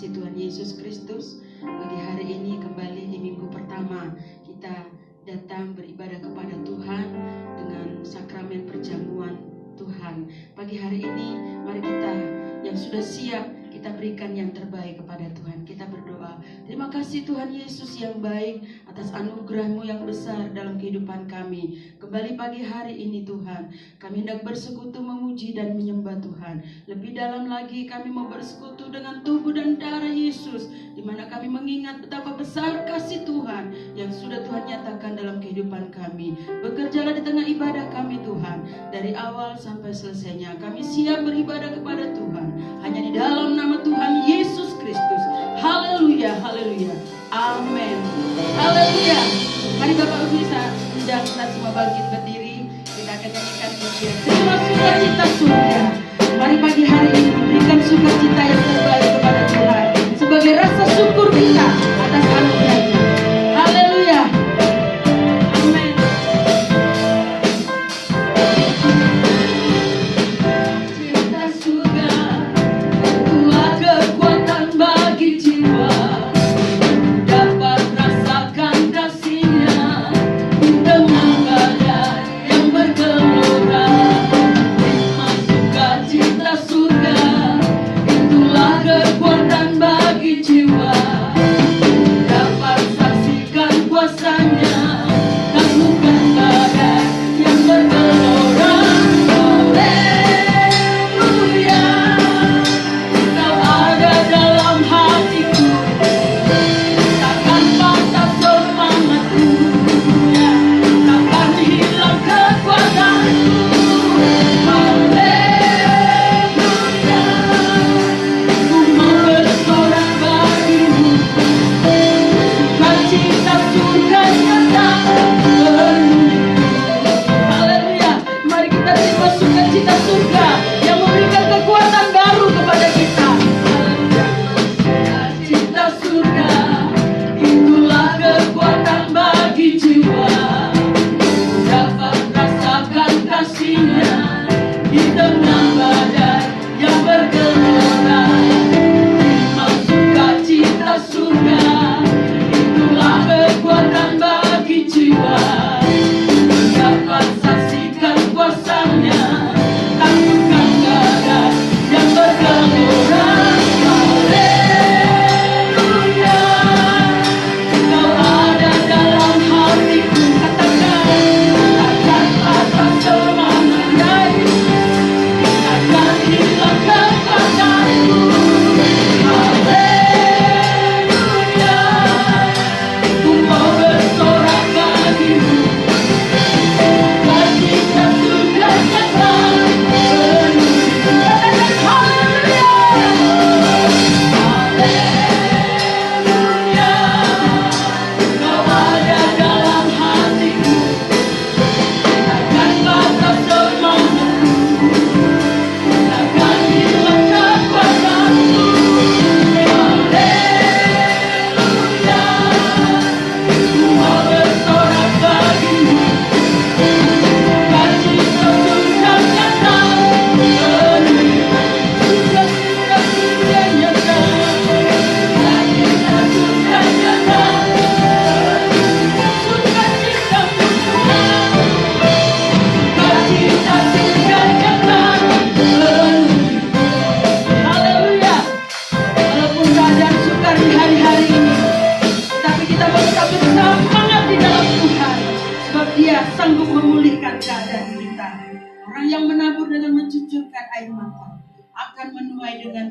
kasih Tuhan Yesus Kristus, pagi hari ini kembali di minggu pertama kita datang beribadah kepada Tuhan dengan sakramen perjamuan Tuhan. Pagi hari ini mari kita yang sudah siap, kita berikan yang terbaik kepada Tuhan. Kita berdoa, terima kasih Tuhan Yesus yang baik atas anugerah-Mu yang besar dalam kehidupan kami. Kembali pagi hari ini Tuhan, kami hendak bersekutu memuji dan menyembah Tuhan. Lebih dalam lagi kami mau bersekutu dengan tubuh dan darah Yesus, di mana kami mengingat betapa besar kasih Tuhan yang sudah Tuhan nyatakan dalam kehidupan kami. Bekerjalah di tengah ibadah kami Tuhan, dari awal sampai selesainya. Kami siap beribadah kepada Tuhan hanya di dalam nama Tuhan Yesus Kristus. Haleluya, haleluya, amin, haleluya. Mari Bapak Ibu bisa undang kita semua bangkit berdiri. Kita akan nyanyikan pujian Terima Sukacita Surga. Mari pagi hari ini berikan sukacita yang terbaik kepada Tuhan sebagai rasa syukur kita atas anugerah-Nya. Haleluya.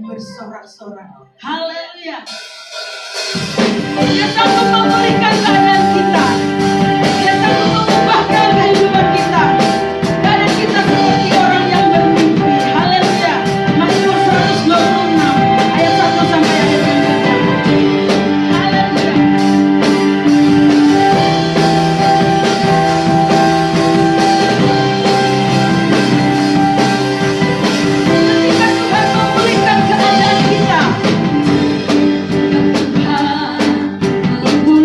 Bersorak-sorak. Haleluya. Dia sanggup memulihkan keadaan kita. Dia sanggup mengubahkan kehidupan kita. Keadaan kita seperti orang yang bermimpi. Haleluya. Mazmur 126 ayat 1 sampai ayat yang ke-6. Haleluya. Ketika Tuhan memulihkan keadaan kita, Tuhan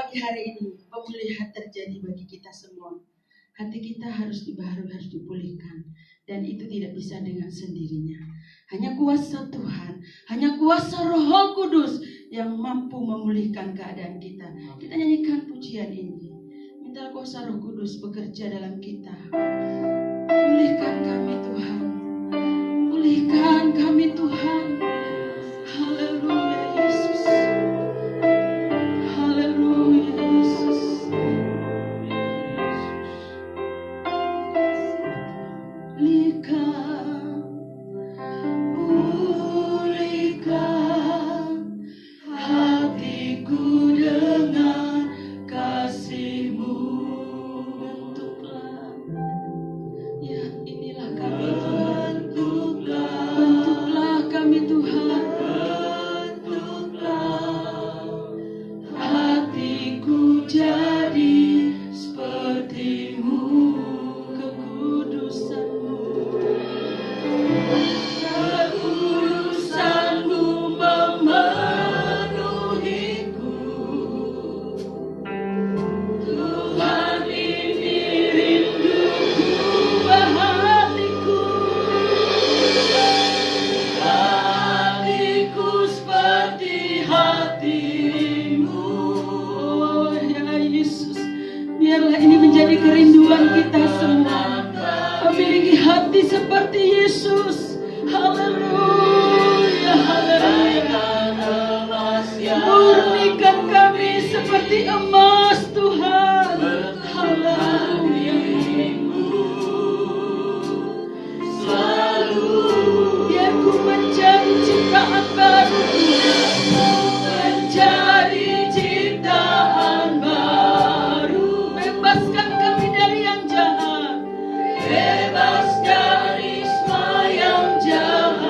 pagi hari ini pemulihan terjadi bagi kita semua. Hati kita harus dibaharui, harus dipulihkan. Dan itu tidak bisa dengan sendirinya. Hanya kuasa Tuhan, hanya kuasa Roh Kudus yang mampu memulihkan keadaan kita. Kita nyanyikan pujian ini. Minta kuasa Roh Kudus bekerja dalam kita. Pulihkan kami Tuhan. Pulihkan kami Tuhan. Haleluya Yesus. Haleluya Yesus. Pulihkan hatiku dengan kasih-Mu. Bentuklah, ya inilah kami Tuhan. Bentuklah kami Tuhan. Bentuklah hatiku jadi seperti-Mu, kekudusan-Mu. Kekudusan-Mu memenuhiku. Tuhan, ini rinduku hatiku. Hatiku seperti hati-Mu. Oh ya Yesus, biarlah ini menjadi kerinduan kita semua. Memiliki hati seperti Yesus. Haleluya, haleluya. Murnikan kami seperti emas Tuhan. Haleluya. Biar ku menjadi ciptaan baru, menjadi ciptaan baru. Bebaskan kami dari yang jahat. Bebas dari semua yang jahat.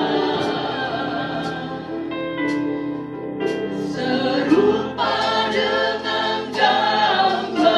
Serupa dengan gambar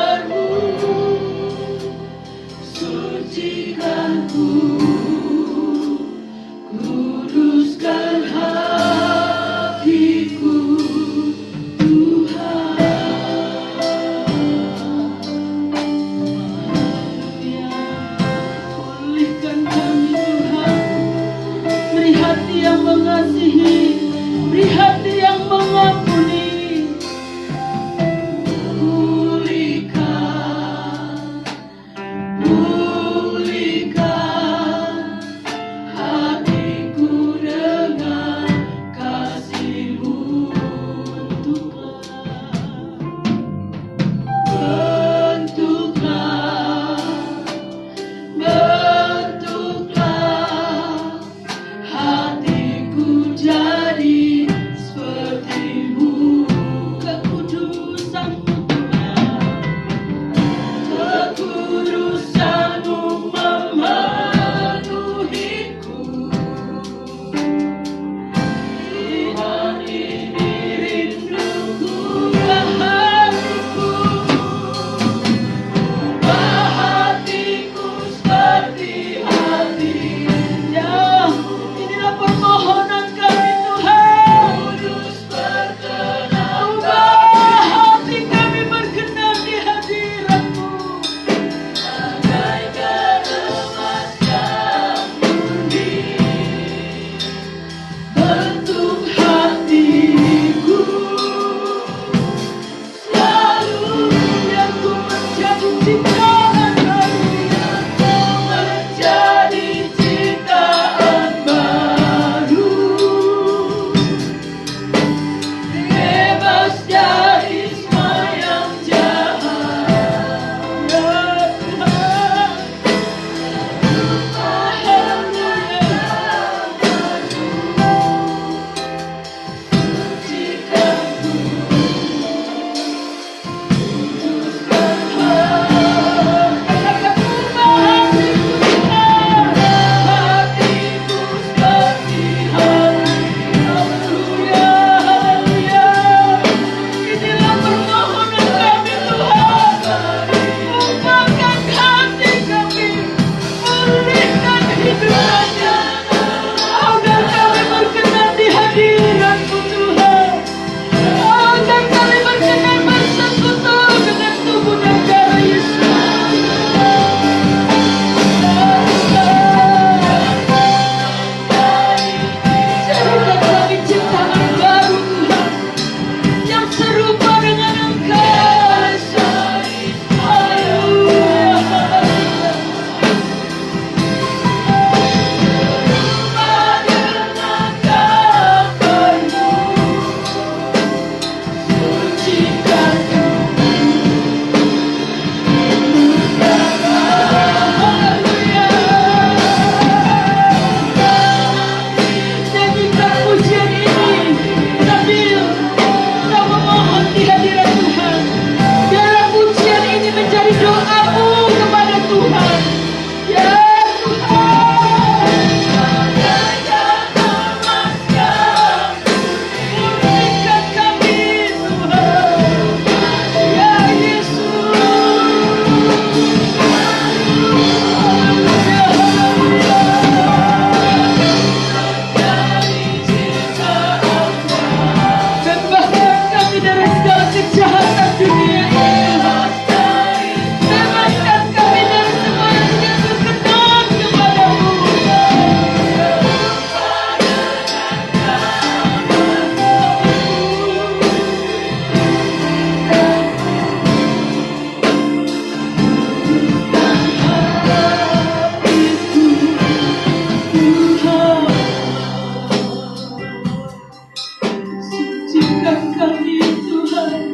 kami Tuhan,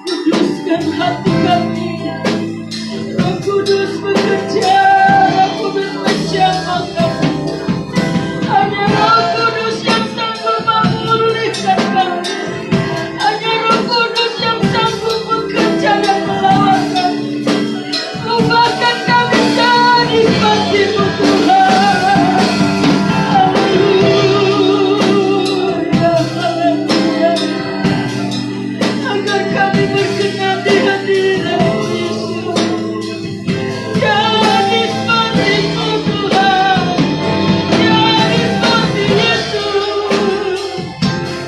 kuduskan hati kami. Roh Kudus bekerja, Roh Kudus menjamah kami. Hanya Roh Kudus yang sanggup memulihkan kami. Hanya Roh Kudus yang sanggup bekerja dan melawan kami. Ubahkan kami jadi seperti-Mu Tuhan. Haleluya, haleluya. Agar kami berkenan di hadirat-Mu Yesus. Jadi seperti-Mu Tuhan. Jadi seperti Yesus.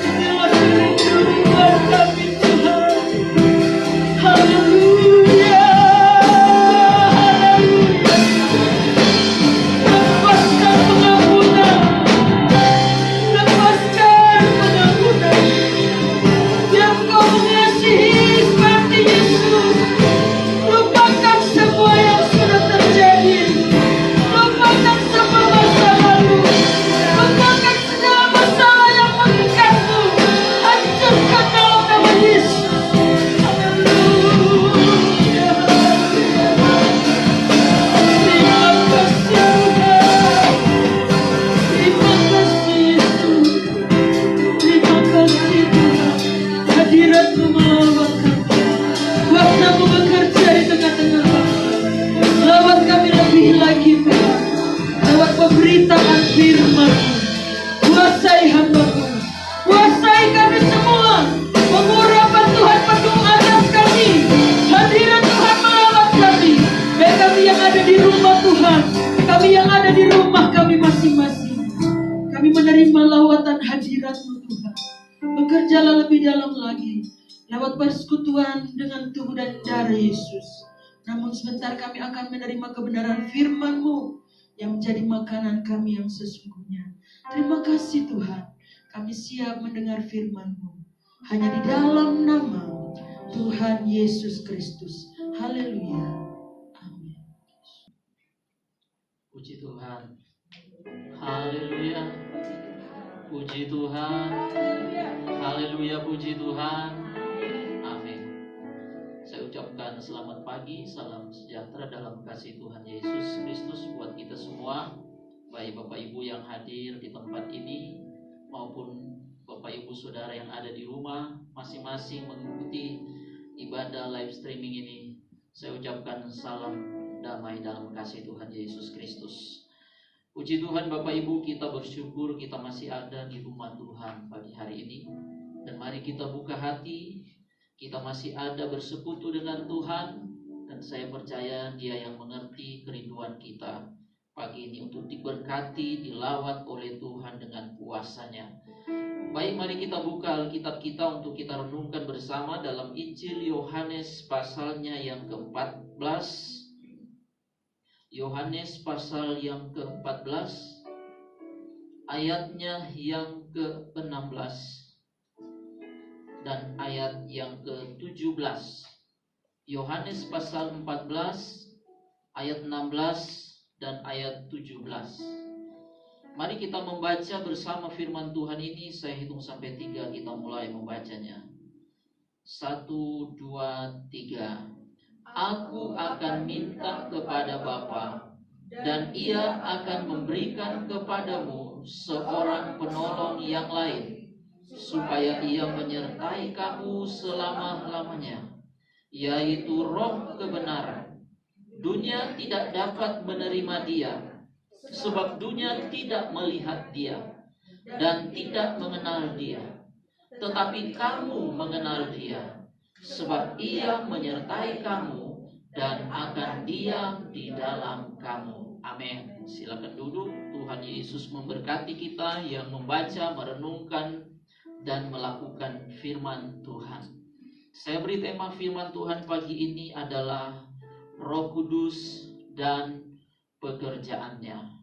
Inilah kerinduan kami Tuhan. Haleluya, haleluya. Lepaskan pengampunan, lepaskan pengampunan. Biar Engkau mengasihi seperti Yesus. Lupakan semua yang sudah terjadi. Lupakan semua masa lalu. Lupakan segala masalah yang mengikatmu. Hancurkan dalam nama Yesus. Haleluya, haleluya. Terima kasih Tuhan. Terima kasih Yesus. Terima kasih Tuhan. Hadirat-Mu melawat kami. Kuasa-Mu bekerja di tengah-tengah kami. Lawat kami lebih lagi Tuhan. Lewat pemberitaan firman-Mu. Kuasai hamba-Mu. Kuasai kami semua. Pengurapan Tuhan penuh atas kami. Hadirat Tuhan melawat kami. Baik kami yang ada di rumah Tuhan. Kami yang ada di rumah kami masing-masing. Kami menerima lawatan hadirat-Mu Tuhan. Bekerjalah lebih dalam lagi. Lewat persekutuan dengan tubuh dan darah Yesus. Namun sebentar kami akan menerima kebenaran firman-Mu yang menjadi makanan kami yang sesungguhnya. Terima kasih Tuhan. Kami siap mendengar firman-Mu. Hanya di dalam nama Tuhan Yesus Kristus. Haleluya. Amin. Puji Tuhan. Haleluya. Puji Tuhan. Haleluya, puji Tuhan. Amin. Saya ucapkan selamat pagi, salam sejahtera dalam kasih Tuhan Yesus Kristus buat kita semua, baik Bapak Ibu yang hadir di tempat ini maupun Bapak Ibu Saudara yang ada di rumah masing-masing mengikuti ibadah live streaming ini. Saya ucapkan salam damai dalam kasih Tuhan Yesus Kristus. Puji Tuhan Bapak Ibu, kita bersyukur kita masih ada di rumah Tuhan pagi hari ini. Dan mari kita buka hati, kita masih ada bersekutu dengan Tuhan. Dan saya percaya Dia yang mengerti kerinduan kita pagi ini untuk diberkati, dilawat oleh Tuhan dengan kuasa-Nya. Baik, mari kita buka Alkitab kita untuk kita renungkan bersama dalam Injil Yohanes pasalnya yang ke-14. Yohanes pasal yang ke-14 ayatnya yang ke-16 dan ayat yang ke-17. Yohanes pasal 14 ayat 16 dan ayat 17. Mari kita membaca bersama firman Tuhan ini. Saya hitung sampai 3, kita mulai membacanya. 1, 2, 3. Aku akan minta kepada Bapa, dan Ia akan memberikan kepadamu seorang penolong yang lain, supaya Ia menyertai kamu selama-lamanya, yaitu Roh kebenaran. Dunia tidak dapat menerima Dia, sebab dunia tidak melihat Dia dan tidak mengenal Dia. Tetapi kamu mengenal Dia, sebab Ia menyertai kamu dan akan diam di dalam kamu. Amin. Silakan duduk. Tuhan Yesus memberkati kita yang membaca, merenungkan, dan melakukan firman Tuhan. Saya beri tema firman Tuhan pagi ini adalah Roh Kudus dan pekerjaannya.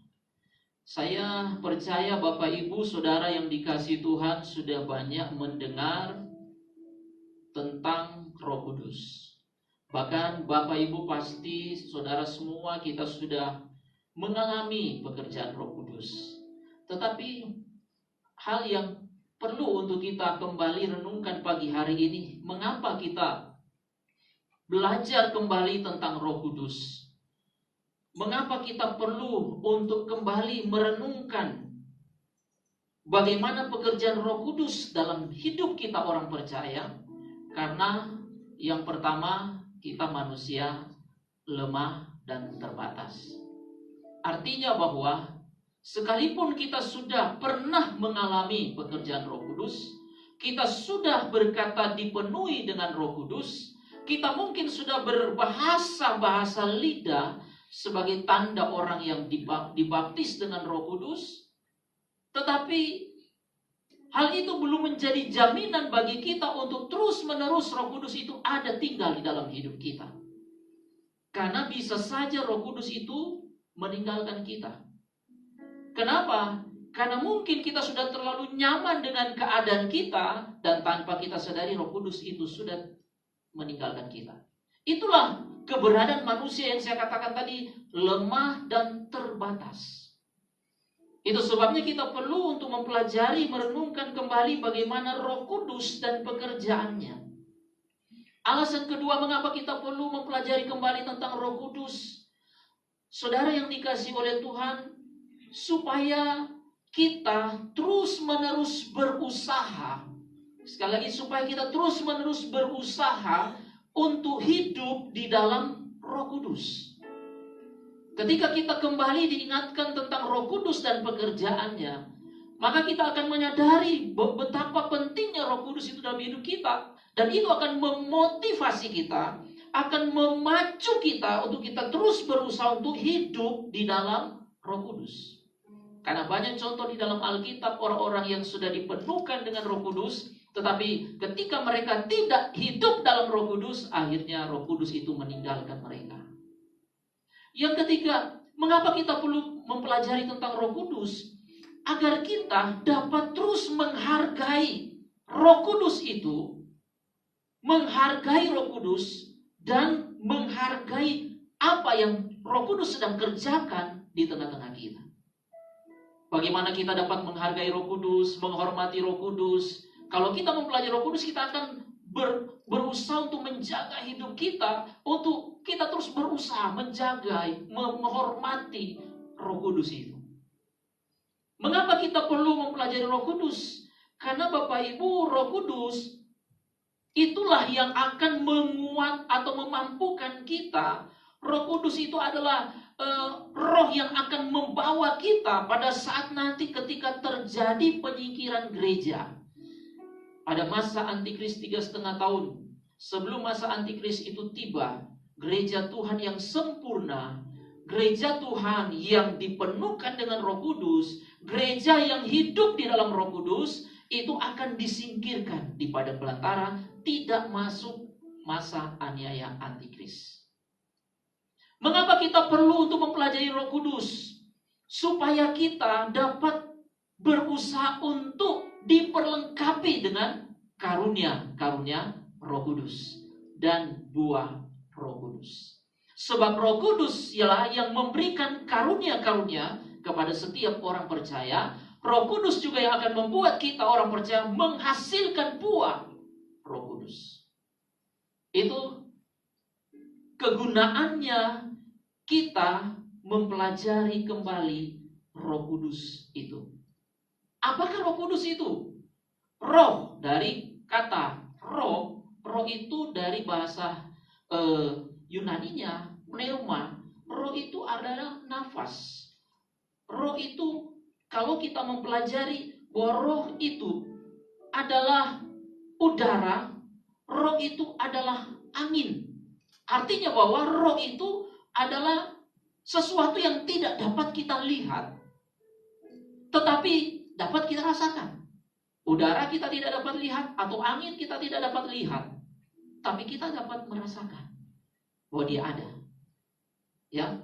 Saya percaya Bapak Ibu Saudara yang dikasihi Tuhan sudah banyak mendengar tentang Roh Kudus. Bahkan Bapak Ibu pasti saudara semua kita sudah mengalami pekerjaan Roh Kudus. Tetapi hal yang perlu untuk kita kembali renungkan pagi hari ini. Mengapa kita belajar kembali tentang Roh Kudus? Mengapa kita perlu untuk kembali merenungkan bagaimana pekerjaan Roh Kudus dalam hidup kita orang percaya? Karena yang pertama, kita manusia lemah dan terbatas. Artinya bahwa sekalipun kita sudah pernah mengalami pekerjaan Roh Kudus, kita sudah berkata dipenuhi dengan Roh Kudus, kita mungkin sudah berbahasa lidah sebagai tanda orang yang dibaptis dengan Roh Kudus, tetapi hal itu belum menjadi jaminan bagi kita untuk terus-menerus Roh Kudus itu ada tinggal di dalam hidup kita. Karena bisa saja Roh Kudus itu meninggalkan kita. Kenapa? Karena mungkin kita sudah terlalu nyaman dengan keadaan kita, dan tanpa kita sadari Roh Kudus itu sudah meninggalkan kita. Itulah keberadaan manusia yang saya katakan tadi, lemah dan terbatas. Itu sebabnya kita perlu untuk mempelajari, merenungkan kembali bagaimana Roh Kudus dan pekerjaannya. Alasan kedua mengapa kita perlu mempelajari kembali tentang Roh Kudus, saudara yang dikasihi oleh Tuhan, supaya kita terus-menerus berusaha. Sekali lagi, supaya kita terus-menerus berusaha untuk hidup di dalam Roh Kudus. Ketika kita kembali diingatkan tentang Roh Kudus dan pekerjaannya, maka kita akan menyadari betapa pentingnya Roh Kudus itu dalam hidup kita. Dan itu akan memotivasi kita, akan memacu kita untuk kita terus berusaha untuk hidup di dalam Roh Kudus. Karena banyak contoh di dalam Alkitab orang-orang yang sudah dipenuhkan dengan Roh Kudus, tetapi ketika mereka tidak hidup dalam Roh Kudus, akhirnya Roh Kudus itu meninggalkan mereka. Yang ketiga, mengapa kita perlu mempelajari tentang Roh Kudus? Agar kita dapat terus menghargai Roh Kudus itu, menghargai Roh Kudus, dan menghargai apa yang Roh Kudus sedang kerjakan di tengah-tengah kita. Bagaimana kita dapat menghargai Roh Kudus, menghormati Roh Kudus? Kalau kita mempelajari Roh Kudus, kita akan berusaha untuk menjaga hidup kita, untuk kita terus berusaha menjaga, menghormati Roh Kudus itu. Mengapa kita perlu mempelajari Roh Kudus? Karena Bapak Ibu, Roh Kudus itulah yang akan menguat atau memampukan kita. Roh Kudus itu adalah roh yang akan membawa kita pada saat nanti ketika terjadi penyingkiran gereja. Pada masa Antikris 3,5 tahun sebelum masa Antikris itu tiba, gereja Tuhan yang sempurna, gereja Tuhan yang dipenuhkan dengan Roh Kudus, gereja yang hidup di dalam Roh Kudus, itu akan disingkirkan di padang belantara, tidak masuk masa aniaya Antikris. Mengapa kita perlu untuk mempelajari Roh Kudus? Supaya kita dapat berusaha untuk diperlengkapi dengan karunia-karunia Roh Kudus dan buah Roh Kudus. Sebab Roh Kudus ialah yang memberikan karunia-karunia kepada setiap orang percaya. Roh Kudus juga yang akan membuat kita orang percaya menghasilkan buah Roh Kudus. Itu kegunaannya kita mempelajari kembali Roh Kudus itu. Apakah Roh Kudus itu? Roh, dari kata roh. Roh itu dari bahasa Yunaninya pneuma. Roh itu adalah nafas. Roh itu, kalau kita mempelajari bahwa roh itu adalah udara, roh itu adalah angin. Artinya bahwa roh itu adalah sesuatu yang tidak dapat kita lihat, tetapi dapat kita rasakan. Udara kita tidak dapat lihat, atau angin kita tidak dapat lihat, tapi kita dapat merasakan bahwa dia ada. Ya,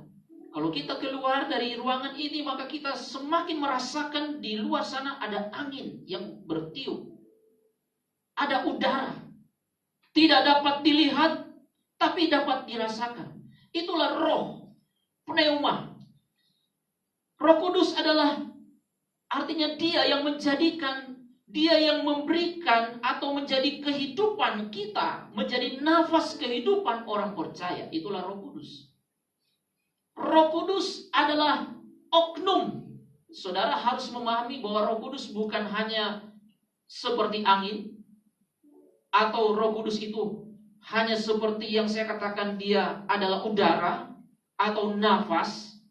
kalau kita keluar dari ruangan ini, maka kita semakin merasakan di luar sana ada angin yang bertiup, ada udara, tidak dapat dilihat, tapi dapat dirasakan. Itulah roh, pneuma. Roh Kudus adalah artinya dia yang menjadikan Dia yang memberikan atau menjadi kehidupan kita, menjadi nafas kehidupan orang percaya. Itulah Roh Kudus. Roh Kudus adalah oknum. Saudara harus memahami bahwa Roh Kudus bukan hanya seperti angin, atau Roh Kudus itu hanya seperti yang saya katakan dia adalah udara atau nafas.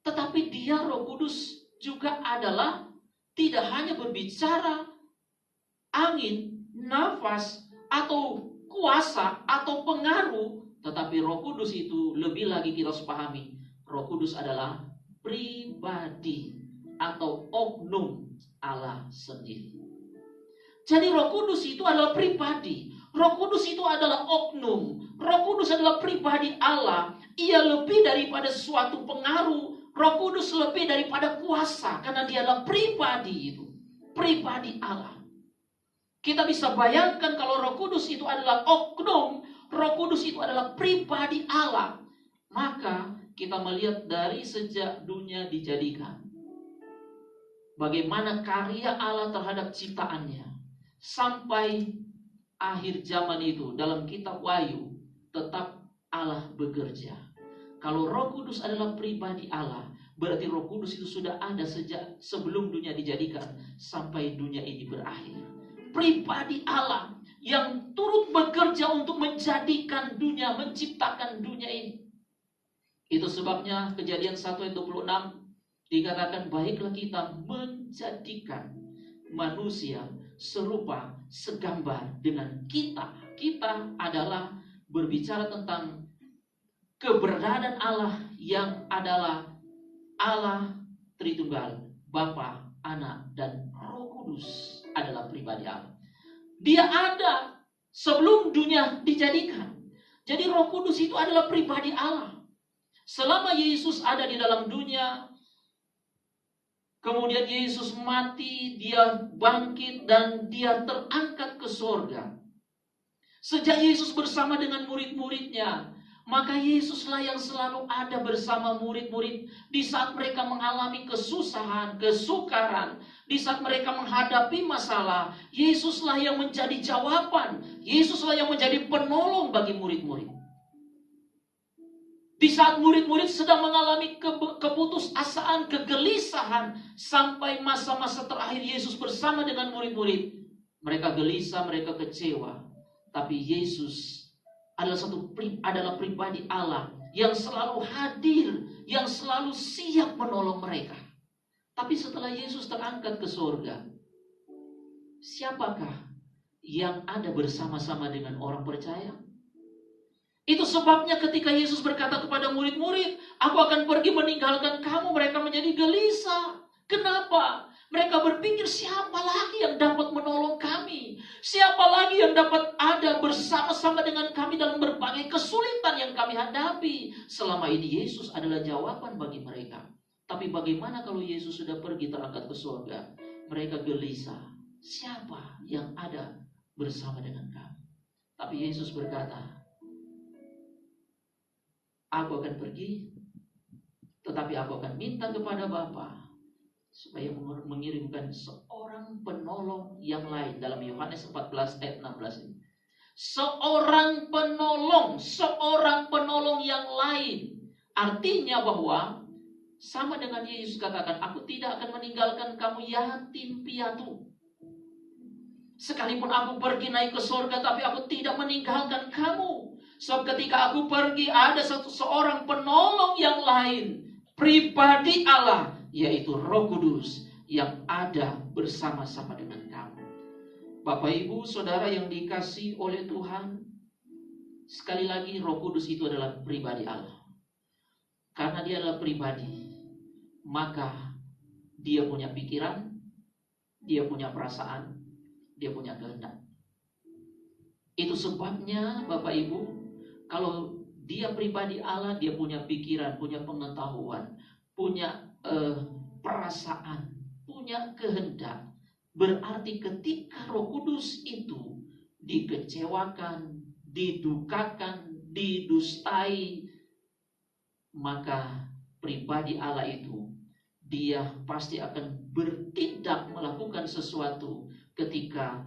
Tetapi dia, Roh Kudus, juga adalah tidak hanya berbicara angin, nafas, atau kuasa, atau pengaruh. Tetapi Roh Kudus itu lebih lagi kita harus pahami. Roh Kudus adalah pribadi atau oknum Allah sendiri. Jadi Roh Kudus itu adalah pribadi. Roh Kudus itu adalah oknum. Roh Kudus adalah pribadi Allah. Ia lebih daripada suatu pengaruh. Roh Kudus lebih daripada kuasa, karena dia adalah pribadi itu. Pribadi Allah. Kita bisa bayangkan kalau Roh Kudus itu adalah oknum, Roh Kudus itu adalah pribadi Allah. Maka kita melihat dari sejak dunia dijadikan, bagaimana karya Allah terhadap ciptaannya. Sampai akhir zaman itu, dalam kitab Wahyu, tetap Allah bekerja. Kalau Roh Kudus adalah pribadi Allah, berarti Roh Kudus itu sudah ada sejak sebelum dunia dijadikan sampai dunia ini berakhir. Pribadi Allah yang turut bekerja untuk menjadikan dunia, menciptakan dunia ini. Itu sebabnya Kejadian 1 ayat 26 dikatakan, baiklah kita menjadikan manusia serupa, segambar dengan kita. Kita adalah berbicara tentang keberadaan Allah yang adalah Allah Tritunggal, Bapa, Anak, dan Roh Kudus adalah pribadi Allah. Dia ada sebelum dunia dijadikan. Jadi Roh Kudus itu adalah pribadi Allah. Selama Yesus ada di dalam dunia, kemudian Yesus mati, dia bangkit, dan dia terangkat ke surga. Sejak Yesus bersama dengan murid-muridnya, maka Yesuslah yang selalu ada bersama murid-murid di saat mereka mengalami kesusahan, kesukaran, di saat mereka menghadapi masalah. Yesuslah yang menjadi jawaban, Yesuslah yang menjadi penolong bagi murid-murid. Di saat murid-murid sedang mengalami keputusasaan, kegelisahan, sampai masa-masa terakhir Yesus bersama dengan murid-murid, mereka gelisah, mereka kecewa. Tapi Yesus adalah pribadi Allah yang selalu hadir, yang selalu siap menolong mereka. Tapi setelah Yesus terangkat ke surga, siapakah yang ada bersama-sama dengan orang percaya? Itu sebabnya ketika Yesus berkata kepada murid-murid, aku akan pergi meninggalkan kamu, mereka menjadi gelisah. Kenapa? Mereka berpikir, siapa lagi yang dapat menolong kami? Siapa lagi yang dapat ada bersama-sama dengan kami dalam berbagai kesulitan yang kami hadapi? Selama ini Yesus adalah jawaban bagi mereka. Tapi bagaimana kalau Yesus sudah pergi terangkat ke surga? Mereka gelisah. Siapa yang ada bersama dengan kami? Tapi Yesus berkata, aku akan pergi, tetapi aku akan minta kepada Bapa supaya mengirimkan seorang penolong yang lain. Dalam Yohanes 14 ayat 16 ini, seorang penolong yang lain. Artinya bahwa sama dengan Yesus katakan, aku tidak akan meninggalkan kamu yatim piatu. Sekalipun aku pergi naik ke surga, tapi aku tidak meninggalkan kamu. Sebab ketika aku pergi, ada seorang penolong yang lain, pribadi Allah, yaitu Roh Kudus yang ada bersama-sama dengan kamu. Bapak, Ibu, Saudara yang dikasihi oleh Tuhan, sekali lagi Roh Kudus itu adalah pribadi Allah. Karena dia adalah pribadi, maka dia punya pikiran, dia punya perasaan, dia punya kehendak. Itu sebabnya Bapak Ibu, kalau dia pribadi Allah, dia punya pikiran, punya pengetahuan, punya perasaan, punya kehendak. Berarti ketika Roh Kudus itu dikecewakan, didukakan, didustai, maka pribadi Allah itu, dia pasti akan bertindak melakukan sesuatu ketika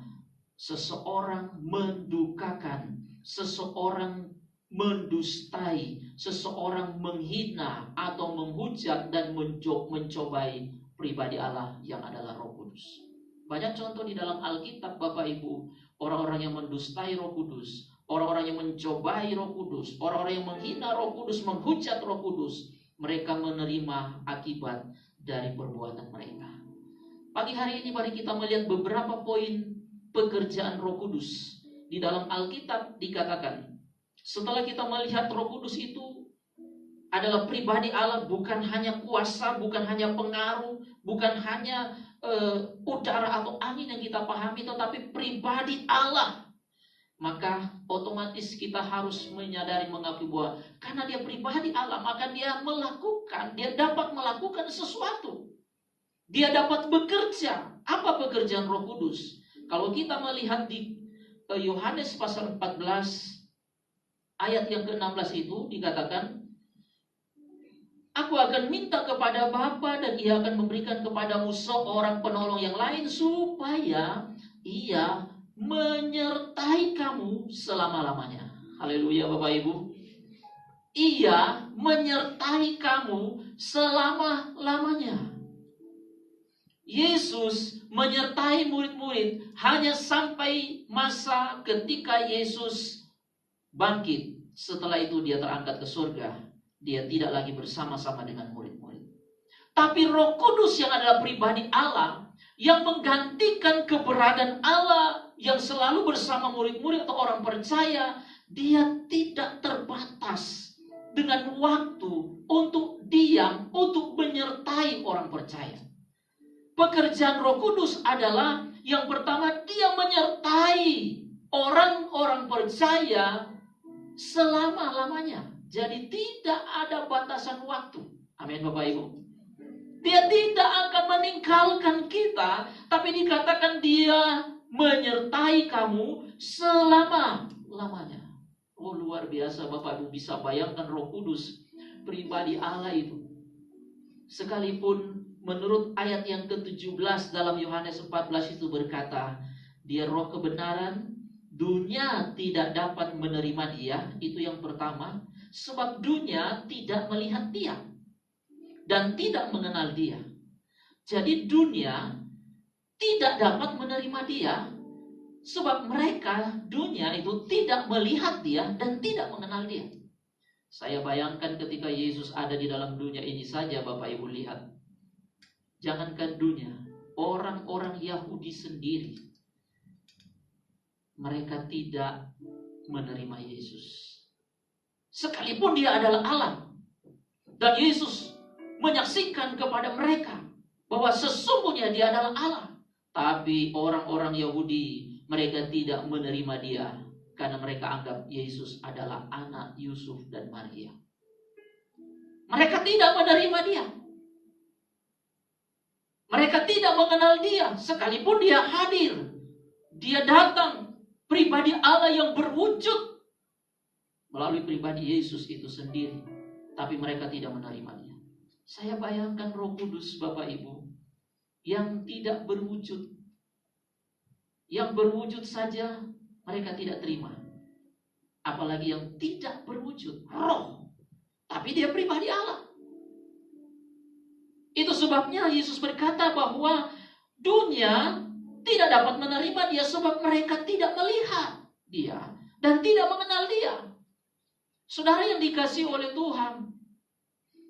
seseorang mendukakan, seseorang mendustai, seseorang menghina atau menghujat dan mencobai pribadi Allah yang adalah Roh Kudus. Banyak contoh di dalam Alkitab, Bapak Ibu, orang-orang yang mendustai Roh Kudus, orang-orang yang mencobai Roh Kudus, orang-orang yang menghina Roh Kudus, menghujat Roh Kudus, mereka menerima akibat dari perbuatan mereka. Pagi hari ini mari kita melihat beberapa poin pekerjaan Roh Kudus. Di dalam Alkitab dikatakan, setelah kita melihat Roh Kudus itu adalah pribadi Allah, bukan hanya kuasa, bukan hanya pengaruh, bukan hanya udara atau angin yang kita pahami, tetapi pribadi Allah. Maka otomatis kita harus menyadari, mengakui bahwa karena dia pribadi Allah, maka dia dapat melakukan sesuatu. Dia dapat bekerja. Apa pekerjaan Roh Kudus? Kalau kita melihat di Yohanes pasal 14 ayat yang ke-16 itu dikatakan, Aku akan minta kepada Bapa dan Ia akan memberikan kepadamu seorang penolong yang lain supaya Ia menyertai kamu selama-lamanya. Haleluya Bapak Ibu. Ia menyertai kamu selama-lamanya. Yesus menyertai murid-murid hanya sampai masa ketika Yesus bangkit. Setelah itu dia terangkat ke surga. Dia tidak lagi bersama-sama dengan murid-murid. Tapi Roh Kudus yang adalah pribadi Allah, yang menggantikan keberadaan Allah, yang selalu bersama murid-murid atau orang percaya, dia tidak terbatas dengan waktu untuk diam, untuk menyertai orang percaya. Pekerjaan Roh Kudus adalah yang pertama, dia menyertai orang-orang percaya selama-lamanya. Jadi tidak ada batasan waktu. Amin Bapak Ibu. Dia tidak akan meninggalkan kita, tapi dikatakan dia menyertai kamu selama-lamanya. Oh luar biasa Bapak Ibu, bisa bayangkan Roh Kudus, pribadi Allah itu. Sekalipun menurut ayat yang ke-17 dalam Yohanes 14 itu berkata, dia roh kebenaran, dunia tidak dapat menerima dia. Itu yang pertama. Sebab dunia tidak melihat dia dan tidak mengenal dia. Jadi dunia tidak dapat menerima dia, sebab mereka, dunia itu tidak melihat dia dan tidak mengenal dia. Saya bayangkan ketika Yesus ada di dalam dunia ini saja, Bapak Ibu lihat. Jangankan dunia, orang-orang Yahudi sendiri, mereka tidak menerima Yesus. Sekalipun dia adalah Allah. Dan Yesus menyaksikan kepada mereka bahwa sesungguhnya dia adalah Allah. Tapi orang-orang Yahudi, mereka tidak menerima dia. Karena mereka anggap Yesus adalah anak Yusuf dan Maria. Mereka tidak menerima dia. Mereka tidak mengenal dia. Sekalipun dia hadir. Dia datang, pribadi Allah yang berwujud melalui pribadi Yesus itu sendiri. Tapi mereka tidak menerima dia. Saya bayangkan Roh Kudus Bapak Ibu, yang tidak berwujud. Yang berwujud saja mereka tidak terima. Apalagi yang tidak berwujud, roh. Tapi dia pribadi Allah. Itu sebabnya Yesus berkata bahwa dunia tidak dapat menerima dia sebab mereka tidak melihat dia dan tidak mengenal dia. Saudara yang dikasihi oleh Tuhan,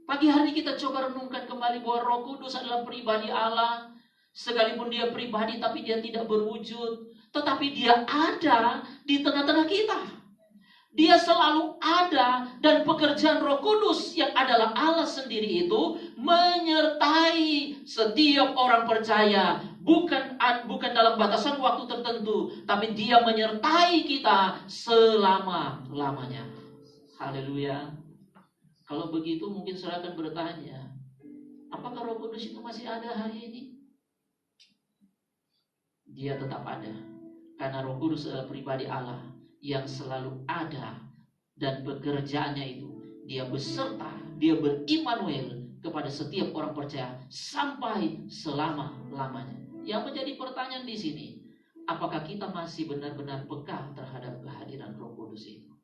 pagi hari kita coba renungkan kembali bahwa Roh Kudus adalah pribadi Allah. Sekalipun dia pribadi tapi dia tidak berwujud, tetapi dia ada di tengah-tengah kita. Dia selalu ada, dan pekerjaan Roh Kudus yang adalah Allah sendiri itu menyertai setiap orang percaya. Bukan dalam batasan waktu tertentu, tapi dia menyertai kita selama-lamanya. Haleluya. Kalau begitu mungkin saudara akan bertanya, apakah Roh Kudus itu masih ada hari ini? Dia tetap ada. Karena Roh Kudus adalah pribadi Allah yang selalu ada, dan pekerjaannya itu dia beserta, dia berimmanuel kepada setiap orang percaya sampai selama-lamanya. Yang menjadi pertanyaan di sini, apakah kita masih benar-benar peka terhadap kehadiran Roh Kudus itu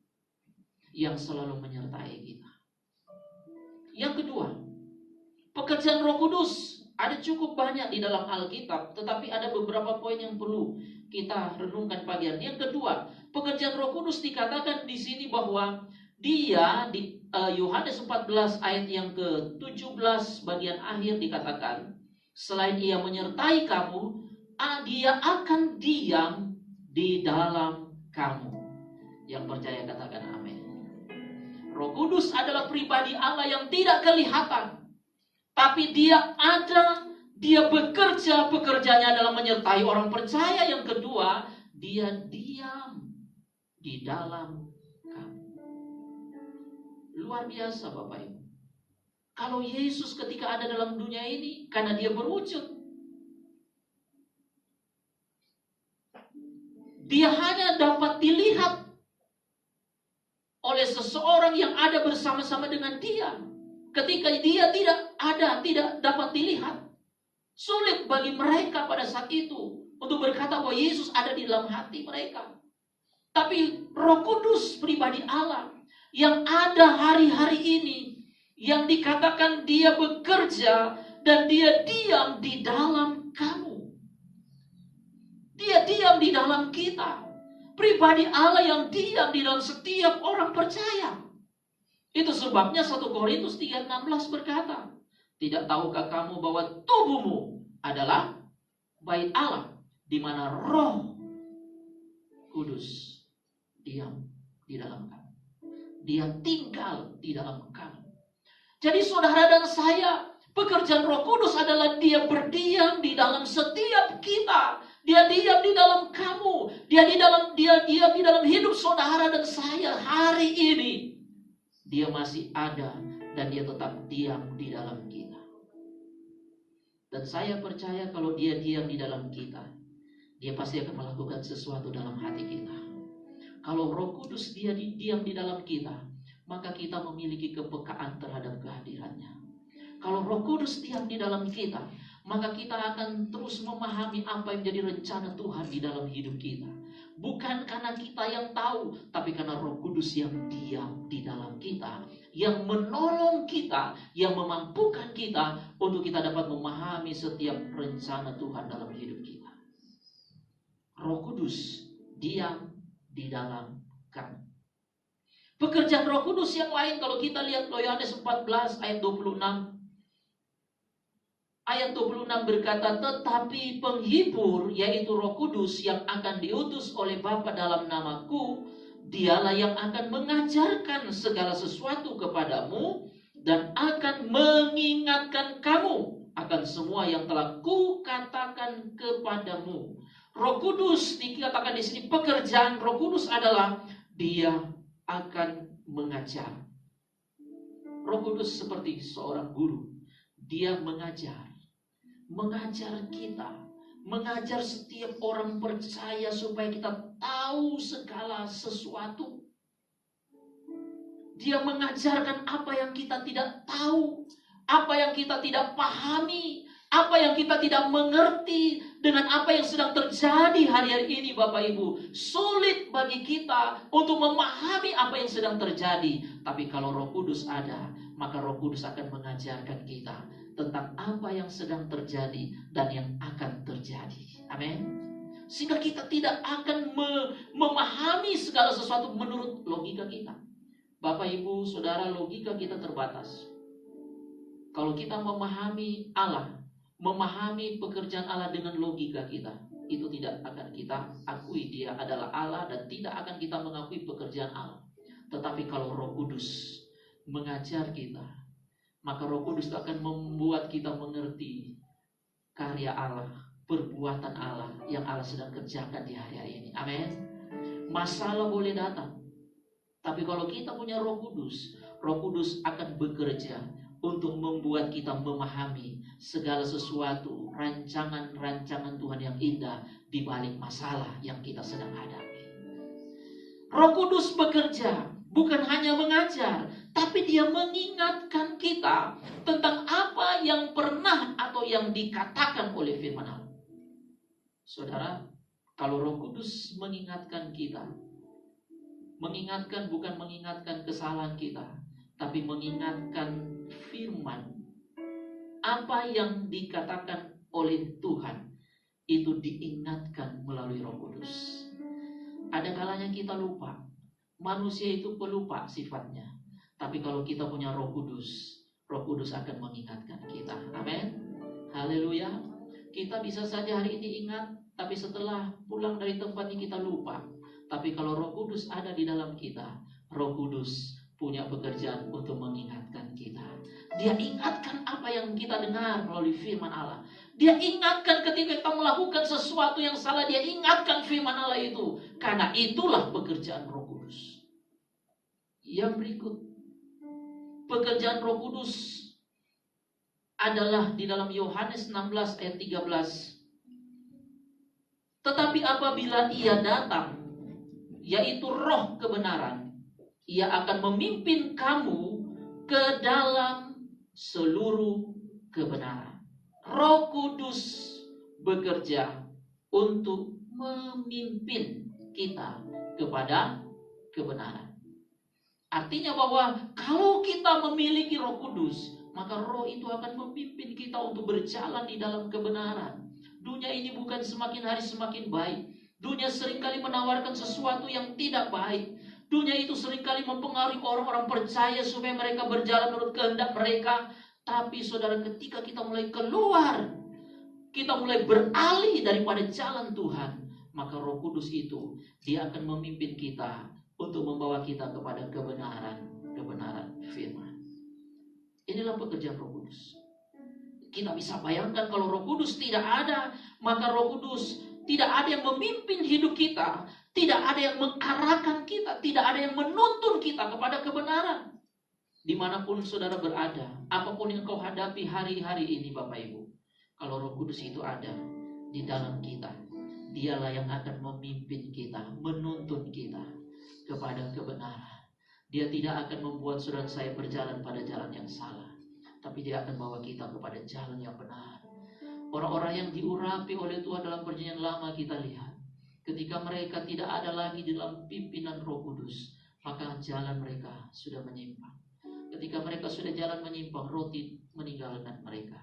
yang selalu menyertai kita? Yang kedua, pekerjaan Roh Kudus ada cukup banyak di dalam Alkitab, tetapi ada beberapa poin yang perlu kita renungkan pagi hari. Yang kedua, pekerjaan Roh Kudus dikatakan di sini bahwa dia di Yohanes 14 ayat yang ke-17 bagian akhir dikatakan, selain ia menyertai kamu, dia akan diam di dalam kamu. Yang percaya katakan amin. Roh Kudus adalah pribadi Allah yang tidak kelihatan, tapi dia ada, dia bekerja, pekerjaannya adalah menyertai orang percaya. Yang kedua, dia diam di dalam kamu. Luar biasa Bapak Ibu. Kalau Yesus ketika ada dalam dunia ini, karena dia berwujud, dia hanya dapat dilihat oleh seseorang yang ada bersama-sama dengan dia. Ketika dia tidak ada, tidak dapat dilihat, sulit bagi mereka pada saat itu untuk berkata bahwa Yesus ada di dalam hati mereka. Tapi Roh Kudus, pribadi Allah yang ada hari-hari ini, yang dikatakan dia bekerja dan dia diam di dalam kamu. Dia diam di dalam kita. Pribadi Allah yang diam di dalam setiap orang percaya. Itu sebabnya 1 Korintus 3:16 berkata, tidak tahukah kamu bahwa tubuhmu adalah bait Allah, di mana Roh Kudus diam di dalam kamu. Dia tinggal di dalam kamu. Jadi saudara dan saya, pekerjaan Roh Kudus adalah dia berdiam di dalam setiap kita. Dia diam di dalam kamu. Dia diam di dalam hidup saudara dan saya hari ini. Dia masih ada dan dia tetap diam di dalam kita. Dan saya percaya kalau dia diam di dalam kita, dia pasti akan melakukan sesuatu dalam hati kita. Kalau Roh Kudus dia diam di dalam kita, maka kita memiliki kepekaan terhadap kehadirannya. Kalau Roh Kudus diam di dalam kita, maka kita akan terus memahami apa yang menjadi rencana Tuhan di dalam hidup kita. Bukan karena kita yang tahu, tapi karena Roh Kudus yang diam di dalam kita, yang menolong kita, yang memampukan kita untuk kita dapat memahami setiap rencana Tuhan dalam hidup kita. Roh Kudus diam di dalam kamu. Pekerjaan Roh Kudus yang lain, kalau kita lihat Yohanes 14 ayat 26. Ayat 26 berkata, tetapi penghibur, yaitu Roh Kudus yang akan diutus oleh Bapa dalam namaku, dialah yang akan mengajarkan segala sesuatu kepadamu dan akan mengingatkan kamu akan semua yang telah kukatakan kepadamu. Roh Kudus dikatakan di sini, pekerjaan Roh Kudus adalah dia akan mengajar. Roh Kudus seperti seorang guru, dia mengajar kita, mengajar setiap orang percaya supaya kita tahu segala sesuatu. Dia mengajarkan apa yang kita tidak tahu, apa yang kita tidak pahami, apa yang kita tidak mengerti dengan apa yang sedang terjadi hari-hari ini Bapak Ibu. Sulit bagi kita untuk memahami apa yang sedang terjadi. Tapi kalau Roh Kudus ada, maka Roh Kudus akan mengajarkan kita tentang apa yang sedang terjadi dan yang akan terjadi. Amin. Sehingga kita tidak akan memahami segala sesuatu menurut logika kita. Bapak, Ibu, Saudara, logika kita terbatas. Kalau kita memahami Allah, memahami pekerjaan Allah dengan logika kita, itu tidak akan kita akui dia adalah Allah dan tidak akan kita mengakui pekerjaan Allah. Tetapi kalau Roh Kudus mengajar kita, maka Roh Kudus akan membuat kita mengerti karya Allah, perbuatan Allah yang Allah sedang kerjakan di hari-hari ini. Amin. Masalah boleh datang, tapi kalau kita punya Roh Kudus akan bekerja untuk membuat kita memahami segala sesuatu, rancangan-rancangan Tuhan yang indah di balik masalah yang kita sedang hadapi. Roh Kudus bekerja bukan hanya mengajar, tapi dia mengingatkan kita tentang apa yang pernah atau yang dikatakan oleh firman Allah. Saudara, kalau Roh Kudus mengingatkan kita, mengingatkan bukan mengingatkan kesalahan kita, tapi mengingatkan firman. Apa yang dikatakan oleh Tuhan itu diingatkan melalui Roh Kudus. Ada kalanya kita lupa. Manusia itu pelupa sifatnya. Tapi kalau kita punya Roh Kudus akan mengingatkan kita. Amin. Haleluya. Kita bisa saja hari ini ingat, tapi setelah pulang dari tempat ini kita lupa. Tapi kalau Roh Kudus ada di dalam kita, Roh Kudus punya pekerjaan untuk mengingatkan kita. Dia ingatkan apa yang kita dengar melalui firman Allah. Dia ingatkan ketika kita melakukan sesuatu yang salah, dia ingatkan firman Allah itu. Karena itulah pekerjaan Roh Kudus. Yang berikut, pekerjaan Roh Kudus adalah di dalam Yohanes 16 ayat 13. Tetapi apabila ia datang, yaitu Roh kebenaran, ia akan memimpin kamu ke dalam seluruh kebenaran. Roh Kudus bekerja untuk memimpin kita kepada kebenaran. Artinya bahwa kalau kita memiliki Roh Kudus, maka Roh itu akan memimpin kita untuk berjalan di dalam kebenaran. Dunia ini bukan semakin hari semakin baik. Dunia seringkali menawarkan sesuatu yang tidak baik. Dunia itu seringkali mempengaruhi orang-orang percaya supaya mereka berjalan menurut kehendak mereka. Tapi saudara, ketika kita mulai keluar, kita mulai beralih daripada jalan Tuhan, maka Roh Kudus itu dia akan memimpin kita untuk membawa kita kepada kebenaran firman. Inilah pekerjaan Roh Kudus. Kita bisa bayangkan kalau Roh Kudus tidak ada, maka Roh Kudus tidak ada yang memimpin hidup kita, tidak ada yang mengarahkan kita, tidak ada yang menuntun kita kepada kebenaran. Dimanapun saudara berada, apapun yang kau hadapi hari-hari ini Bapak Ibu, kalau Roh Kudus itu ada di dalam kita, dialah yang akan memimpin kita, menuntun kita kepada kebenaran. Dia tidak akan membuat saudara saya berjalan pada jalan yang salah, tapi dia akan bawa kita kepada jalan yang benar. Orang-orang yang diurapi oleh Tuhan dalam perjanjian lama kita lihat, ketika mereka tidak ada lagi dalam pimpinan Roh Kudus, maka jalan mereka sudah menyimpang. Ketika mereka sudah jalan menyimpang, roti meninggalkan mereka.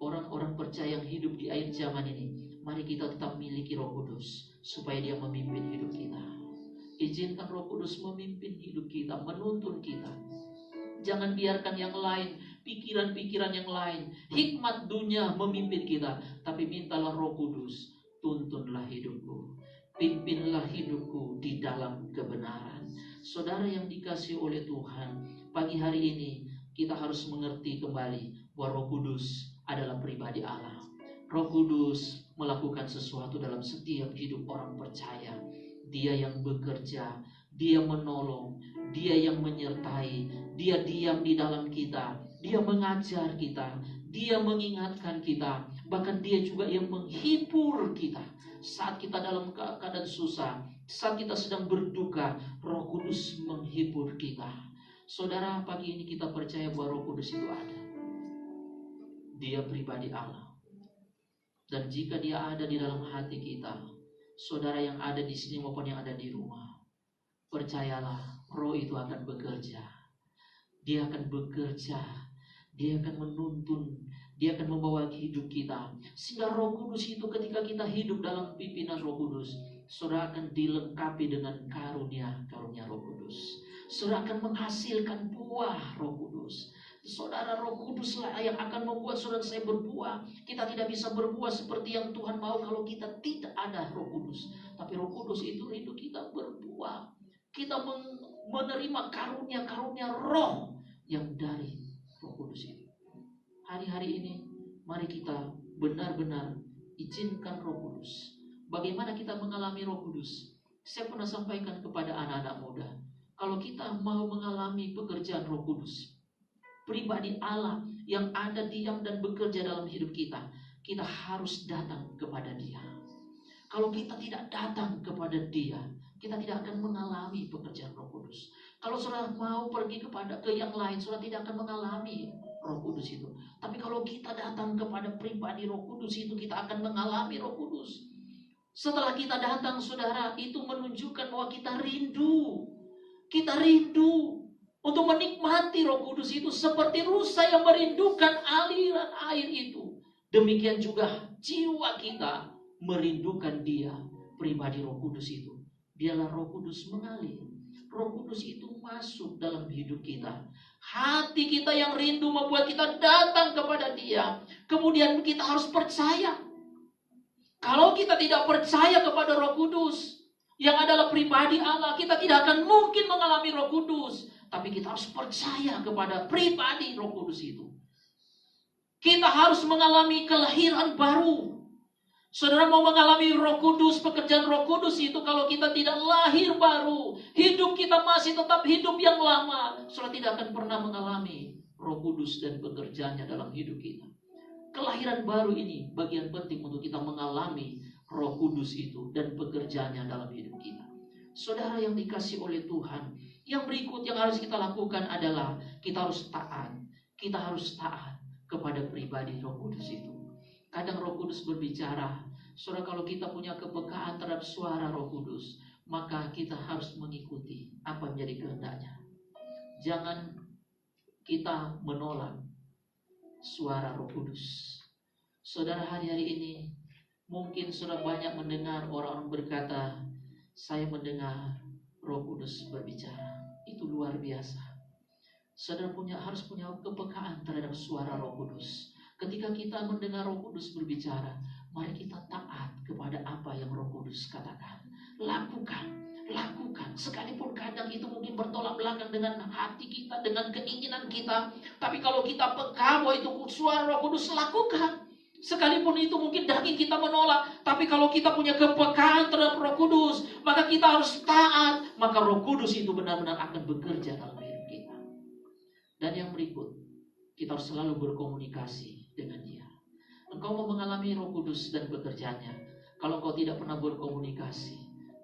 Orang-orang percaya yang hidup di akhir zaman ini, mari kita tetap miliki Roh Kudus supaya dia memimpin hidup kita. Izinkan Roh Kudus memimpin hidup kita, menuntun kita. Jangan biarkan yang lain, pikiran-pikiran yang lain, hikmat dunia memimpin kita. Tapi mintalah Roh Kudus, tuntunlah hidupku, pimpinlah hidupku di dalam kebenaran. Saudara yang dikasihi oleh Tuhan, pagi hari ini kita harus mengerti kembali bahwa Roh Kudus adalah pribadi Allah. Roh Kudus melakukan sesuatu dalam setiap hidup orang percaya. Dia yang bekerja, dia menolong, dia yang menyertai, dia diam di dalam kita, dia mengajar kita, dia mengingatkan kita, bahkan dia juga yang menghibur kita. Saat kita dalam keadaan susah, saat kita sedang berduka, Roh Kudus menghibur kita. Saudara, pagi ini kita percaya bahwa Roh Kudus itu ada. Dia pribadi Allah. Dan jika dia ada di dalam hati kita, saudara yang ada di sini maupun yang ada di rumah, percayalah, Roh itu akan bekerja. Dia akan bekerja. Dia akan menuntun. Dia akan membawa hidup kita. Sehingga Roh Kudus itu ketika kita hidup dalam pimpinan Roh Kudus, saudara akan dilengkapi dengan karunia Roh Kudus. Saudara akan menghasilkan buah Roh Kudus. Saudara, Roh Kuduslah yang akan membuat saudara saya berbuah. Kita tidak bisa berbuah seperti yang Tuhan mau kalau kita tidak ada Roh Kudus. Tapi Roh Kudus itu rindu kita berbuah. Kita menerima karunia-karunia roh yang dari Roh Kudus itu. Hari-hari ini mari kita benar-benar izinkan Roh Kudus. Bagaimana kita mengalami Roh Kudus? Saya pernah sampaikan kepada anak-anak muda, kalau kita mau mengalami pekerjaan Roh Kudus, pribadi Allah yang ada diam dan bekerja dalam hidup kita, kita harus datang kepada Dia. Kalau kita tidak datang kepada Dia, kita tidak akan mengalami pekerjaan Roh Kudus. Kalau saudara mau pergi ke yang lain, saudara tidak akan mengalami Roh Kudus itu. Tapi kalau kita datang kepada pribadi Roh Kudus itu, kita akan mengalami Roh Kudus. Setelah kita datang, saudara, itu menunjukkan bahwa kita rindu. Kita rindu untuk menikmati Roh Kudus itu seperti rusa yang merindukan aliran air itu. Demikian juga jiwa kita merindukan Dia, pribadi Roh Kudus itu. Biarlah Roh Kudus mengalir. Roh Kudus itu masuk dalam hidup kita. Hati kita yang rindu membuat kita datang kepada Dia. Kemudian kita harus percaya. Kalau kita tidak percaya kepada Roh Kudus, yang adalah pribadi Allah, kita tidak akan mungkin mengalami Roh Kudus. Tapi kita harus percaya kepada pribadi Roh Kudus itu. Kita harus mengalami kelahiran baru. Saudara mau mengalami Roh Kudus, pekerjaan Roh Kudus itu, kalau kita tidak lahir baru, hidup kita masih tetap hidup yang lama, saudara tidak akan pernah mengalami Roh Kudus dan pekerjaannya dalam hidup kita. Kelahiran baru ini bagian penting untuk kita mengalami Roh Kudus itu dan pekerjaannya dalam hidup kita. Saudara yang dikasihi oleh Tuhan, yang berikut yang harus kita lakukan adalah kita harus taat. Kita harus taat kepada pribadi Roh Kudus itu. Kadang Roh Kudus berbicara. Saudara, kalau kita punya kepekaan terhadap suara Roh Kudus, maka kita harus mengikuti apa yang menjadi kehendaknya. Jangan kita menolak suara Roh Kudus. Saudara, hari-hari ini mungkin saudara banyak mendengar orang-orang berkata, saya mendengar Roh Kudus berbicara. Itu luar biasa. Saudara harus punya kepekaan terhadap suara Roh Kudus. Ketika kita mendengar Roh Kudus berbicara, mari kita taat kepada apa yang Roh Kudus katakan. Lakukan. Sekalipun kadang itu mungkin bertolak belakang dengan hati kita, dengan keinginan kita. Tapi kalau kita peka bahwa itu suara Roh Kudus, lakukan. Sekalipun itu mungkin daging kita menolak. Tapi kalau kita punya kepekaan terhadap Roh Kudus, maka kita harus taat. Maka Roh Kudus itu benar-benar akan bekerja dalam hidup kita. Dan yang berikut, kita harus selalu berkomunikasi dengan Dia. Engkau mau mengalami Roh Kudus dan bekerjanya. Kalau engkau tidak pernah berkomunikasi,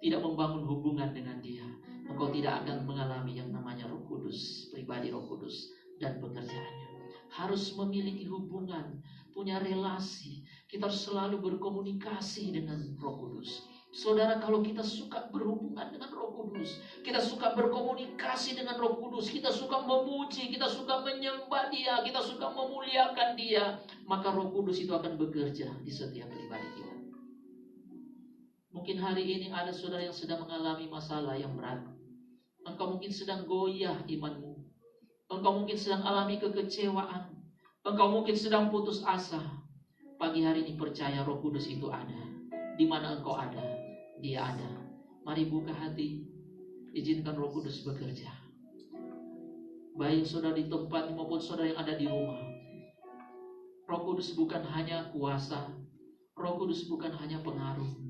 tidak membangun hubungan dengan Dia, engkau tidak akan mengalami yang namanya Roh Kudus, pribadi Roh Kudus dan pekerjaannya. Harus memiliki hubungan, punya relasi. Kita harus selalu berkomunikasi dengan Roh Kudus. Saudara, kalau kita suka berhubungan dengan Roh Kudus, kita suka berkomunikasi dengan Roh Kudus, kita suka memuji, kita suka menyembah Dia, kita suka memuliakan Dia, maka Roh Kudus itu akan bekerja di setiap pribadi kita. Mungkin hari ini ada saudara yang sedang mengalami masalah yang berat. Engkau mungkin sedang goyah imanmu. Engkau mungkin sedang alami kekecewaan. Engkau mungkin sedang putus asa. Pagi hari ini percaya Roh Kudus itu ada. Di mana engkau ada, Dia ada. Mari buka hati, izinkan Roh Kudus bekerja. Baik saudara di tempat maupun saudara yang ada di rumah. Roh Kudus bukan hanya kuasa. Roh Kudus bukan hanya pengaruh.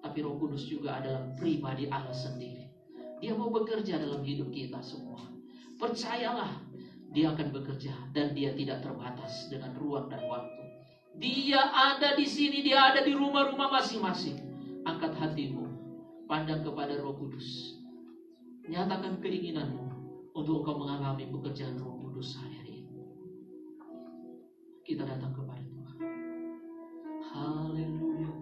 Tapi Roh Kudus juga adalah pribadi Allah sendiri. Dia mau bekerja dalam hidup kita semua. Percayalah, Dia akan bekerja. Dan Dia tidak terbatas dengan ruang dan waktu. Dia ada di sini, Dia ada di rumah-rumah masing-masing. Angkat hatimu, pandang kepada Roh Kudus. Nyatakan keinginanmu untuk engkau mengalami pekerjaan Roh Kudus hari ini. Kita datang kepada Tuhan. Haleluya.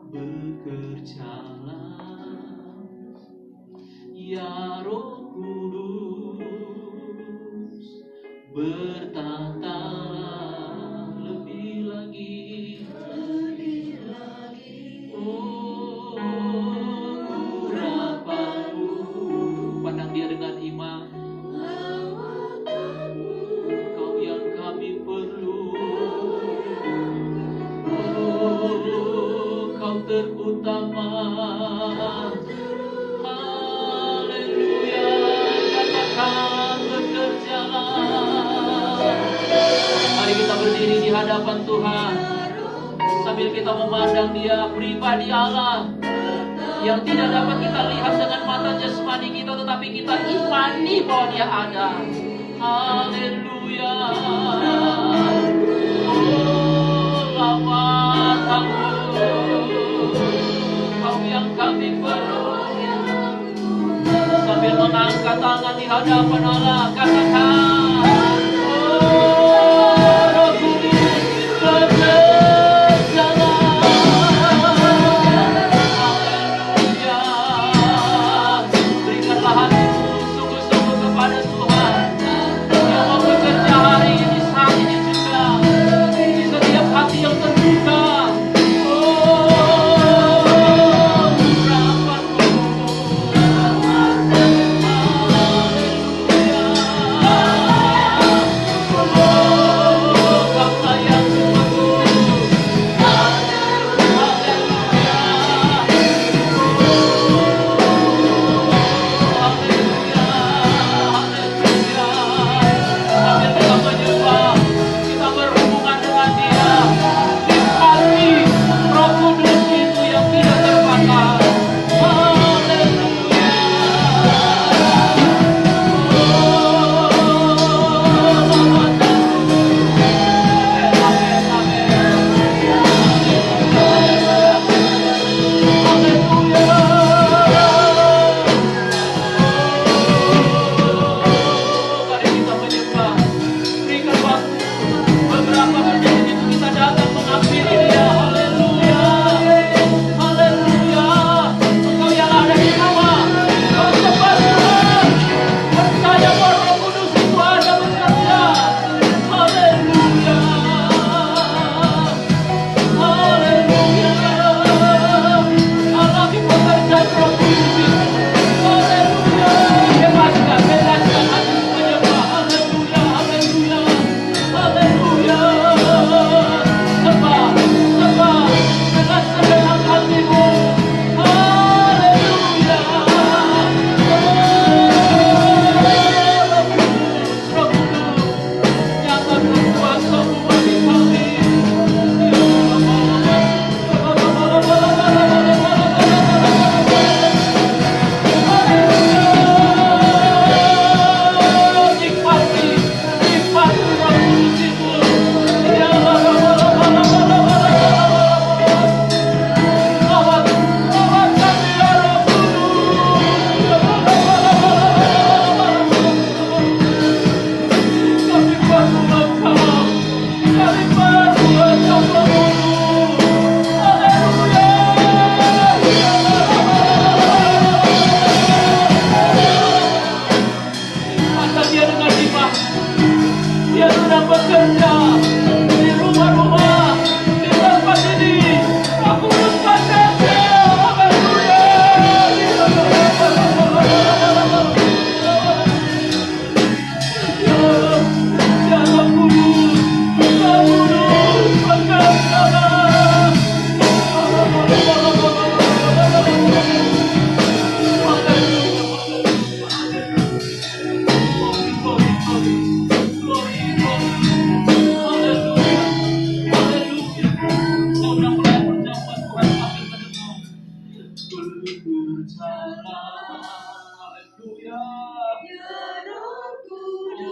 Bekerjalah ya Roh Kudus, bertatalah lebih lagi. Oh, urapanmu, pandang Dia dengan iman. Kau yang kami perlu. Kau terutama. Haleluya. Katakan bekerjalah. Mari kita berdiri di hadapan Tuhan sambil kita memandang Dia, pribadi Allah yang tidak dapat kita lihat dengan mata jasmani kita, tetapi kita imani bahwa Dia ada. Haleluya. Oh, lawat Kau yang kami perlu. angkat tangan di hadapan Allah, katakan, oh Roh Kudus, bekerjalah. Haleluya. Berikanlah hatimu sungguh-sungguh kepada Tuhan yang mau bekerja hari ini, saat ini juga, di setiap hati yang terbuka.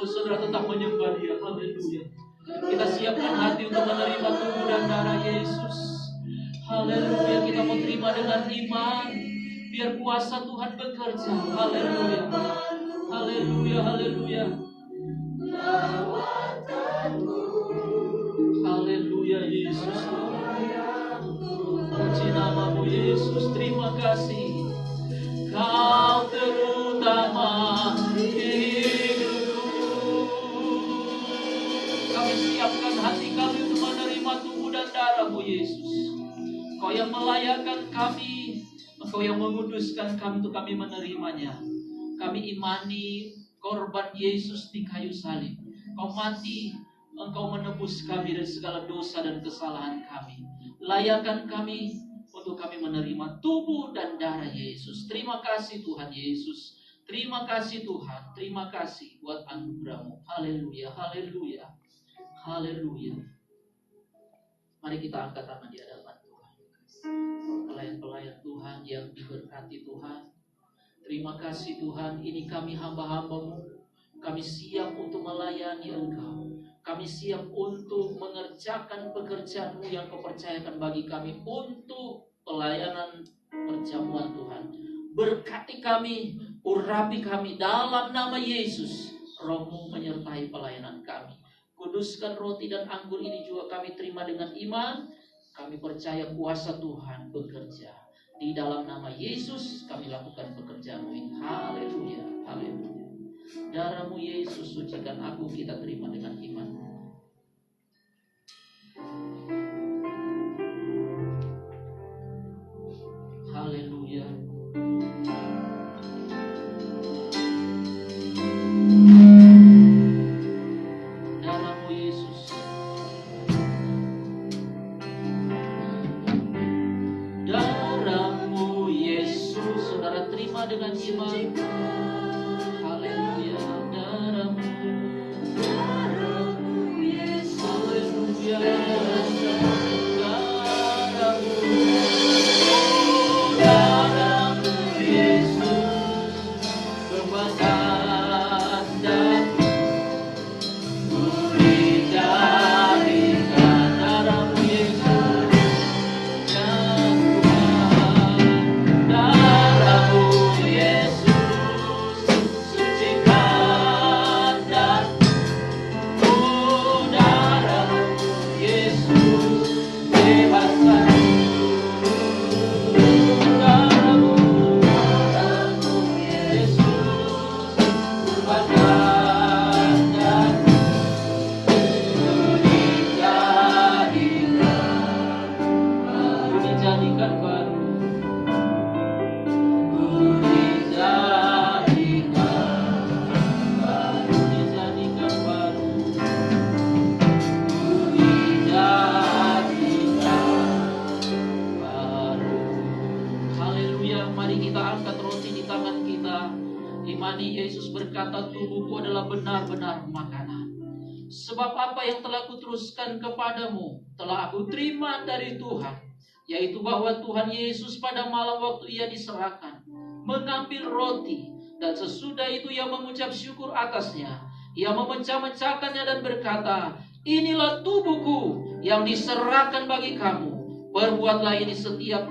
Saudara tetap menyembah Dia. Haleluya. Kita siapkan hati untuk menerima tubuh dan darah Yesus. Haleluya. Kita mau terima dengan iman, biar kuasa Tuhan bekerja. Haleluya. Haleluya. Haleluya. Haleluya Yesus. Puji namamu Yesus. Terima kasih. Kau terutama hidupku. Kami siapkan hati kami untuk menerima tubuh dan darah-Mu Yesus. Kau yang melayakkan kami, Engkau yang menguduskan kami untuk kami menerimanya. Kami imani korban Yesus di kayu salib. Kau mati, Engkau menebus kami dari segala dosa dan kesalahan kami. Layakkan kami untuk kami menerima tubuh dan darah Yesus. Terima kasih Tuhan Yesus. Terima kasih Tuhan. Terima kasih buat anugerah-Mu. Haleluya, haleluya, haleluya. Mari kita angkat tangan di hadapan Tuhan. Pelayan-pelayan Tuhan yang diberkati Tuhan. Terima kasih Tuhan. Ini kami hamba-hamba-Mu. Kami siap untuk melayani Engkau. Kami siap untuk mengerjakan pekerjaan-Mu yang Kau percayakan bagi kami untuk pelayanan perjamuan Tuhan. Berkati kami Urapi kami dalam nama Yesus. Roh-Mu menyertai pelayanan kami. Kuduskan roti dan anggur ini juga kami terima dengan iman. Kami percaya kuasa Tuhan bekerja. Di dalam nama Yesus kami lakukan pekerjaan-Mu ini. Haleluya, haleluya. Darah-Mu Yesus sucikan aku, kita terima dengan iman. Haleluya. Darah-Mu Yesus. Darah-Mu Yesus. Saudara terima dengan iman. Haleluya. Darah-Mu. Darah-Mu Yesus. Haleluya. Sebab apa yang telah kuteruskan kepadamu telah aku terima dari Tuhan, yaitu bahwa Tuhan Yesus pada malam waktu Ia diserahkan mengambil roti, dan sesudah itu Ia mengucap syukur atasnya. Ia memecah-mecahkannya dan berkata, inilah tubuhku yang diserahkan bagi kamu. Perbuatlah ini setiap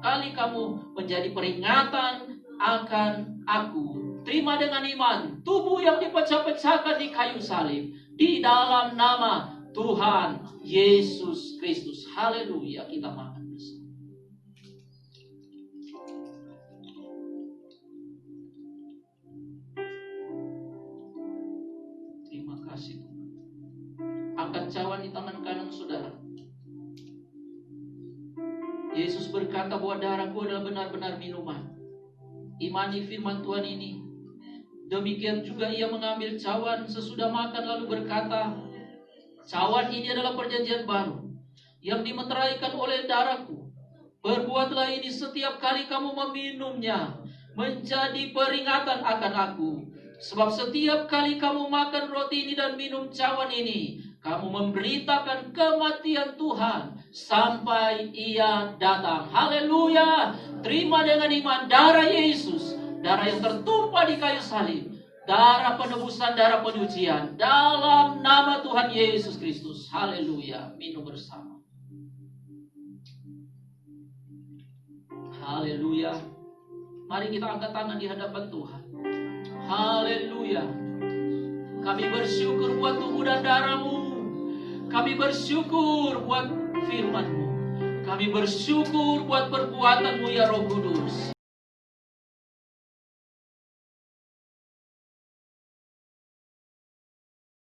kali kamu menjadi peringatan akan aku. Terima dengan iman tubuh yang dipecah-pecahkan di kayu salib. Di dalam nama Tuhan Yesus Kristus. Haleluya, kita makan bersama. Terima kasih Tuhan. Angkat cawan di tangan kanan saudara. Yesus berkata bahwa darahku adalah benar-benar minuman. Imani firman Tuhan ini. Demikian juga Ia mengambil cawan sesudah makan lalu berkata, cawan ini adalah perjanjian baru yang dimeteraikan oleh darahku. Perbuatlah ini setiap kali kamu meminumnya menjadi peringatan akan aku. Sebab setiap kali kamu makan roti ini dan minum cawan ini, kamu memberitakan kematian Tuhan sampai Ia datang. Haleluya. Terima dengan iman darah Yesus, darah yang tertumpah di kayu salib, darah penebusan, darah penyucian, dalam nama Tuhan Yesus Kristus. Haleluya. Minum bersama. Haleluya. Mari kita angkat tangan di hadapan Tuhan. Haleluya. Kami bersyukur buat tubuh dan darah-Mu. Kami bersyukur buat firman-Mu. Kami bersyukur buat perbuatan-Mu ya Roh Kudus.